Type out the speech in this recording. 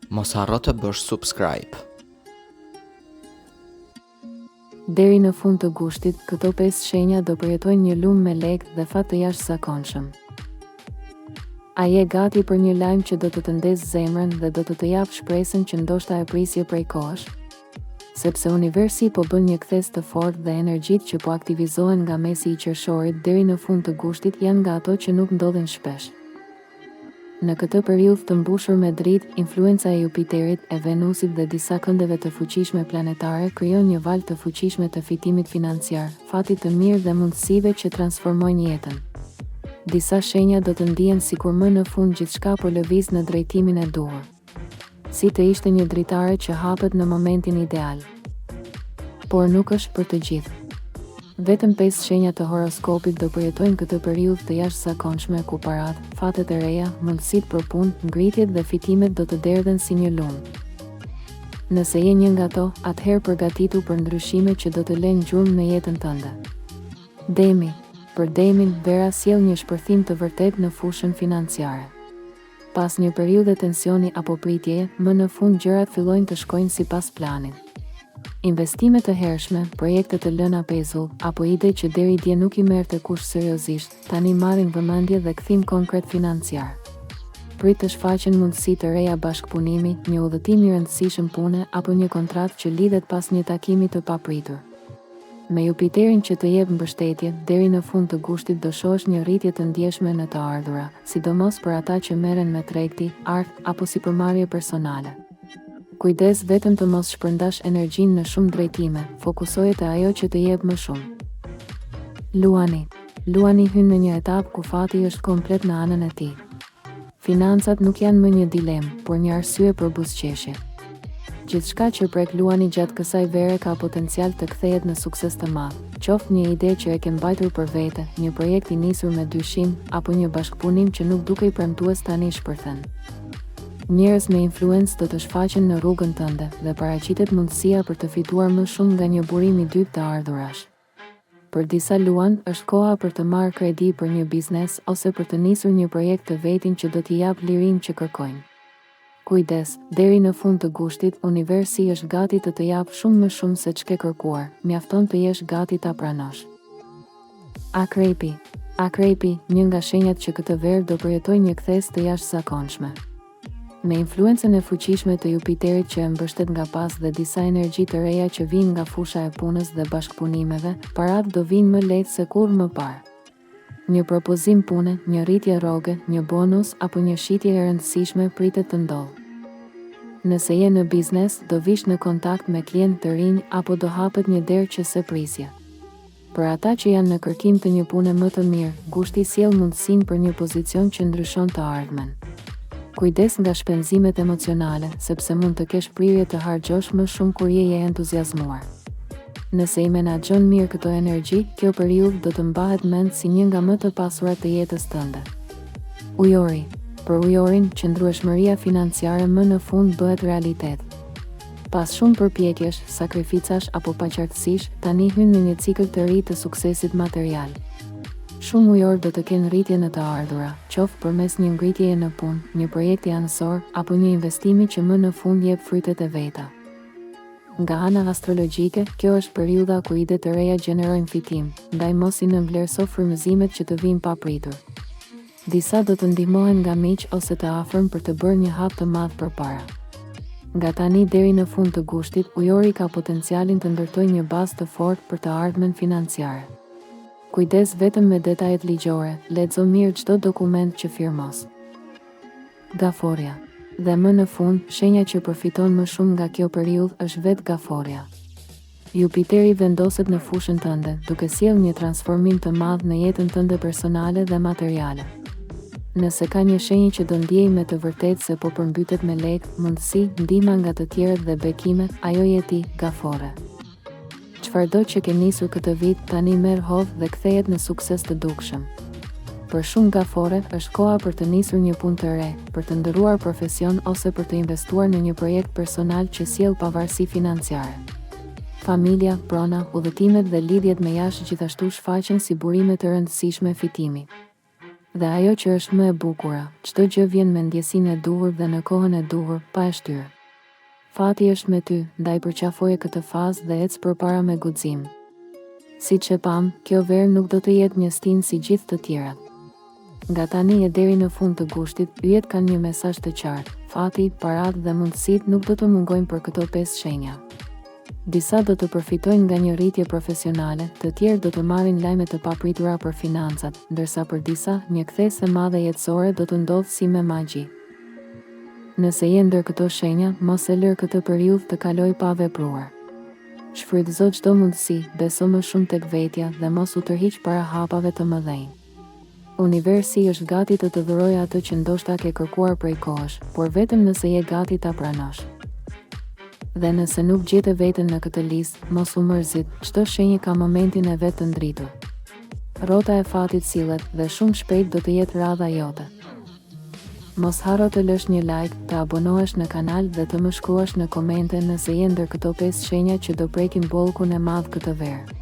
Mos harro të bësh subscribe. Deri në fund të gushtit, këto 5 shenja do përjetojnë një lumë me lekë dhe fat të jashtëzakonshëm. A je gati për një lajm që do të të ndezë zemrën dhe do të të jap shpresën që ndoshta e prisje prej kohësh? Sepse universi po bën një kthes të fortë dhe energjitë që po aktivizohen nga mesi i qershorit deri në fund të gushtit janë nga ato që nuk ndodhin shpesh. Në këtë periudhë të mbushur me dritë, influenca e Jupiterit, e Venusit dhe disa këndeve të fuqishme planetare krijon një valë të fuqishme të fitimit financiar, fatit të mirë dhe mundësive që transformojnë jetën. Disa shenja do të ndihen sikur më në fund gjithçka po lëviz në drejtimin e duhur. Si të ishte një dritare që hapet në momentin ideal. Por nuk është për të gjithë. Vetëm 5 shenja të horoskopit do përjetojnë këtë periudhë të jashtëzakonshme ku parat, fatet e reja, mundësitë për punë, ngritjet dhe fitimet do të derdhen si një lumë. Nëse je një nga to, atëherë përgatitu për ndryshime që do të lënë gjurmë në jetën tënde. Demi. Për Demin, vera sjell një shpërthim të vërtet në fushën financiare. Pas një periudhe tensioni apo pritjeje, më në fund gjërat fillojnë të shkojnë sipas planit. Investimet të hershme, projekte të lëna pezull, apo ide që deri dje nuk i merrte kush seriozisht, tani marrin vëmendje dhe kthim konkret financiar. Prit të shfaqen mundësi të reja bashkëpunimi, një udhëtim i rëndësishëm pune apo një kontratë që lidhet pas një takimi të papritur. Me Jupiterin që të jep mbështetje, deri në fund të gushtit do shohësh një rritje të ndjeshme në të ardhura, sidomos për ata që merren me tregti, art apo sipërmarrje personale. Kujdes vetëm të mos shpërndash energjinë në shumë drejtime, fokusoje te ajo që të jep më shumë. Luani. Luani hyn në një etapë ku fati është komplet në anën e tij. Financat nuk janë më një dilemë, por një arsye për buzëqeshje. Gjithçka që prek Luani gjatë kësaj vere ka potencial të kthehet në sukses të madh, qoftë një ide që e ke mbajtur për vete, një projekt i nisur me dyshim, apo një bashkëpunim që nuk dukej premtues tani shpërthen. Njerëz me influencë do të shfaqen në rrugën tënde dhe paraqitet mundësia për të fituar më shumë nga një burim i dytë të ardhurash. Për disa Luan, është koha për të marrë kredi për një biznes ose për të nisur një projekt të vetin që do t'i jap lirinë që kërkojnë. Kujdes, deri në fund të gushtit, universi është gati të të jap shumë më shumë se ç'ke kërkuar, mjafton të jesh gati ta pranosh. Akrepi. Akrepi, një nga shenjat që këtë verë do përjetojnë një kthes të jashtëzakonshme. Me influencën e fuqishme të Jupiterit që e mbështet nga pas dhe disa energji të reja që vijnë nga fusha e punës dhe bashkëpunimeve, parat do vinë më lehtë se kur më parë. Një propozim pune, një rritje rroge, një bonus apo një shitje e rëndësishme pritet të ndodhë. Nëse je në biznes, do vish në kontakt me klient të rinj apo do hapet një derë që se prisje. Për ata që janë në kërkim të një pune më të mirë, gushti sjell mundësinë për një pozicion që ndryshon të ardhmen. Kujdes nga shpenzimet emocionale, sepse mund të kesh prirje të harxhosh më shumë kur je entuziazmuar. Nëse i menaxhon mirë këto energji, kjo periudhë do të mbahet mend si një nga më të pasurat të jetës tënde. Ujori. Për ujorin, qëndrueshmëria financiare më në fund bëhet realitet. Pas shumë përpjekjesh, sakrificash apo paqartësish, tani hyn në një cikël të ri të suksesit material. Shumë ujor do të kenë rritje në të ardhura, qoftë përmes një ngritjeje në punë, një projekti anësor apo një investimi që më në fund jep frytet e veta. Nga ana astrologjike, kjo është periudha ku ide të reja gjenerojnë fitim, ndaj mos i nënvlerëso frymëzimet që të vinë papritur. Disa do të ndihmohen nga miq ose të afërm për të bërë një hap të madh përpara. Nga tani deri në fund të gushtit, ujori ka potencialin të ndërtojë një bazë të fortë për të ardhmen financiare. Kujdes vetëm me detajet ligjore, lexo mirë çdo dokument që firmos. Gaforja. Dhe më në fund, shenja që përfiton më shumë nga kjo periudhë është vetë Gaforja. Jupiteri vendoset në fushën tënde, duke sjellë një transformim të madh në jetën tënde personale dhe materiale. Nëse ka një shenjë që do ndjej me të vërtetë se po përmbytet me lekë, mundësi, ndihma nga të tjerët dhe bekime, ajo je ti, Gafore. Çfarëdo që ke nisur këtë vit tani merr hovë dhe kthehet në sukses të dukshëm. Për shumë Gafore, është koha për të nisur një punë të re, për të ndërruar profesion ose për të investuar në një projekt personal që sjell pavarësi financiare. Familja, prona, udhëtimet dhe lidhjet me jashtë gjithashtu shfaqen si burime të rëndësishme fitimi. Dhe ajo që është më e bukura, çdo gjë vjen me ndjesinë e duhur dhe në kohën e duhur, pa e shtyrë. Fati është me ty, ndaj përqafoje këtë fazë dhe ec përpara me guxim. Siç e pam, kjo verë nuk do të jetë një stinë si gjithë të tjerat. Nga tani e deri në fund të gushtit, yjet kanë një mesazh të qartë. Fati, paratë dhe mundësitë nuk do të mungojnë për këto 5 shenja. Disa do të përfitojnë nga një rritje profesionale, të tjerë do të marrin lajme të papritura për financat, ndërsa për disa, një kthesë e madhe jetësore do të ndodhë si me magji. Nëse je ndër këto shenja, mos e lër këtë periudhë të kalojë pa vepruar. Shfrytëzo çdo mundësi, beso më shumë tek vetja dhe mos u tërhiq para hapave të mëdhenj. Universi është gati të të dhurojë atë që ndoshta ke kërkuar prej kohësh, por vetëm nëse je gati ta pranosh. Dhe nëse nuk gjete veten në këtë listë, mos u mërzit, çdo shenjë ka momentin e vet të ndritur. Rrota e fatit sillet dhe shumë shpejt do të jetë radha jote. Mos harro të lësh një like, të abonohesh në kanal dhe të më shkruash në komente nëse je ndër këto 5 shenja që do prekin bollkun e madh këtë verë.